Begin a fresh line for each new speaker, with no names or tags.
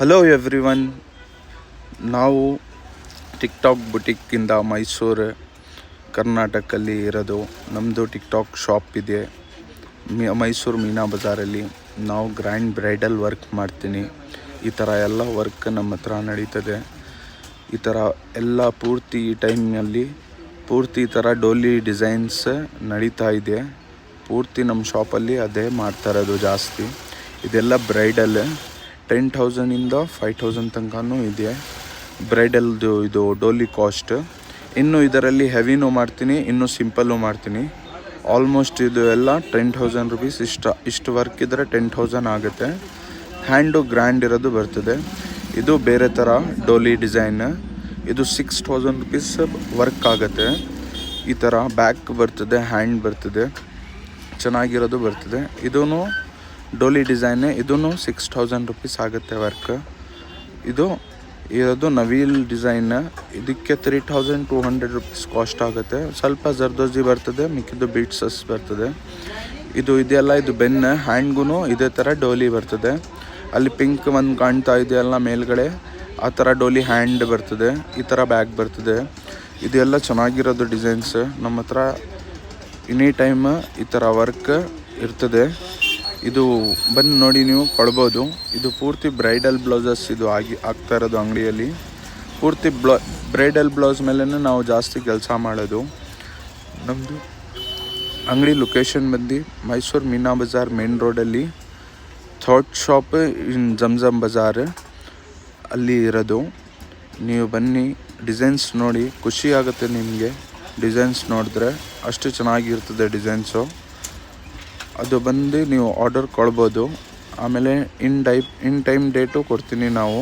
Hello everyone, ನಾವು TikTok ಬುಟಿಕ್ಕಿಂದ Mysuru ಕರ್ನಾಟಕಲ್ಲಿ ಇರೋದು. ನಮ್ಮದು ಟಿಕ್ಟಾಕ್ ಶಾಪ್ ಇದೆ ಮೈಸೂರು ಮೀನಾ ಬಜಾರಲ್ಲಿ. ನಾವು ಗ್ರ್ಯಾಂಡ್ ಬ್ರೈಡಲ್ ವರ್ಕ್ ಮಾಡ್ತೀನಿ. ಈ ಥರ ಎಲ್ಲ ವರ್ಕ್ ನಮ್ಮ ಹತ್ರ ನಡೀತದೆ. ಈ ಥರ ಎಲ್ಲ ಪೂರ್ತಿ ಈ ಟೈಮ್ನಲ್ಲಿ ಪೂರ್ತಿ ಈ ಥರ ಡೋಲಿ ಡಿಸೈನ್ಸ್ ನಡೀತಾ ಇದೆ. ಪೂರ್ತಿ ನಮ್ಮ ಶಾಪಲ್ಲಿ ಅದೇ ಮಾಡ್ತಾ ಇರೋದು ಜಾಸ್ತಿ. ಇದೆಲ್ಲ ಬ್ರೈಡಲ್ 10,000ಇಂದ 5,000 ತನಕನೂ ಇದೆ ಬ್ರೈಡಲ್ದು. ಇದು ಡೋಲಿ ಕಾಸ್ಟ್. ಇನ್ನು ಇದರಲ್ಲಿ ಹೆವಿನೂ ಮಾಡ್ತೀನಿ, ಇನ್ನು ಸಿಂಪಲ್ಲು ಮಾಡ್ತೀನಿ. ಆಲ್ಮೋಸ್ಟ್ ಇದು ಎಲ್ಲ 10,000 ರುಪೀಸ್. ಇಷ್ಟು ವರ್ಕ್ ಇದ್ದರೆ 10,000 ಆಗುತ್ತೆ. ಹ್ಯಾಂಡು ಗ್ರ್ಯಾಂಡ್ ಇರೋದು ಬರ್ತದೆ. ಇದು ಬೇರೆ ಥರ ಡೋಲಿ ಡಿಸೈನ್. ಇದು 6,000 ರುಪೀಸ್ ವರ್ಕ್ ಆಗುತ್ತೆ. ಈ ಥರ ಬ್ಯಾಕ್ ಬರ್ತದೆ, ಹ್ಯಾಂಡ್ ಬರ್ತದೆ, ಚೆನ್ನಾಗಿರೋದು ಬರ್ತದೆ. ಇದೂ ಡೋಲಿ ಡಿಸೈನೇ. ಇದೂ 6,000 ರುಪೀಸ್ ಆಗುತ್ತೆ ವರ್ಕ್. ಇದು ಇರೋದು ನವೀಲ್ ಡಿಸೈನ್. ಇದಕ್ಕೆ 3,200 ರುಪೀಸ್ ಕಾಸ್ಟ್ ಆಗುತ್ತೆ. ಸ್ವಲ್ಪ ಜರ್ದೋಜಿ ಬರ್ತದೆ, ಮಿಕ್ಕಿದ್ದು ಬೀಟ್ಸಸ್ ಬರ್ತದೆ. ಇದು ಇದೆಲ್ಲ ಇದು ಬೆನ್ನು. ಹ್ಯಾಂಡ್ಗೂ ಇದೇ ಥರ ಡೋಲಿ ಬರ್ತದೆ. ಅಲ್ಲಿ ಪಿಂಕ್ ಒಂದು ಕಾಣ್ತಾ ಇದೆಯಲ್ಲ ಮೇಲ್ಗಡೆ, ಆ ಥರ ಡೋಲಿ ಹ್ಯಾಂಡ್ ಬರ್ತದೆ. ಈ ಥರ ಬ್ಯಾಗ್ ಬರ್ತದೆ. ಇದೆಲ್ಲ ಚೆನ್ನಾಗಿರೋದು ಡಿಸೈನ್ಸ್. ನಮ್ಮ ಹತ್ರ ಎನಿ ಟೈಮ್ ಈ ಥರ ವರ್ಕ್ ಇರ್ತದೆ. ಇದು ಬಂದು ನೋಡಿ, ನೀವು ಕೊಡ್ಬೋದು. ಇದು ಪೂರ್ತಿ ಬ್ರೈಡಲ್ ಬ್ಲೌಸಸ್ ಇದು ಆಗ್ತಾ ಇರೋದು ಅಂಗಡಿಯಲ್ಲಿ. ಪೂರ್ತಿ ಬ್ರೈಡಲ್ ಬ್ಲೌಸ್ ಮೇಲೇ ನಾವು ಜಾಸ್ತಿ ಕೆಲಸ ಮಾಡೋದು. ನಮ್ಮದು ಅಂಗಡಿ ಲೊಕೇಶನ್ ಬಂದು ಮೈಸೂರು ಮೀನಾ ಬಜಾರ್ ಮೇನ್ ರೋಡಲ್ಲಿ, ಥರ್ಡ್ ಶಾಪ್ ಇನ್ ಜಮ್ ಬಜಾರ್ ಅಲ್ಲಿ ಇರೋದು. ನೀವು ಬನ್ನಿ, ಡಿಸೈನ್ಸ್ ನೋಡಿ, ಖುಷಿ ಆಗುತ್ತೆ ನಿಮಗೆ. ಡಿಸೈನ್ಸ್ ನೋಡಿದ್ರೆ ಅಷ್ಟು ಚೆನ್ನಾಗಿರ್ತದೆ ಡಿಸೈನ್ಸು. ಅದು ಬಂದು ನೀವು ಆರ್ಡರ್ ಕೊಡ್ಬೋದು. ಆಮೇಲೆ ಇನ್ ಟೈಮ್ ಡೇಟು ಕೊಡ್ತೀನಿ ನಾವು.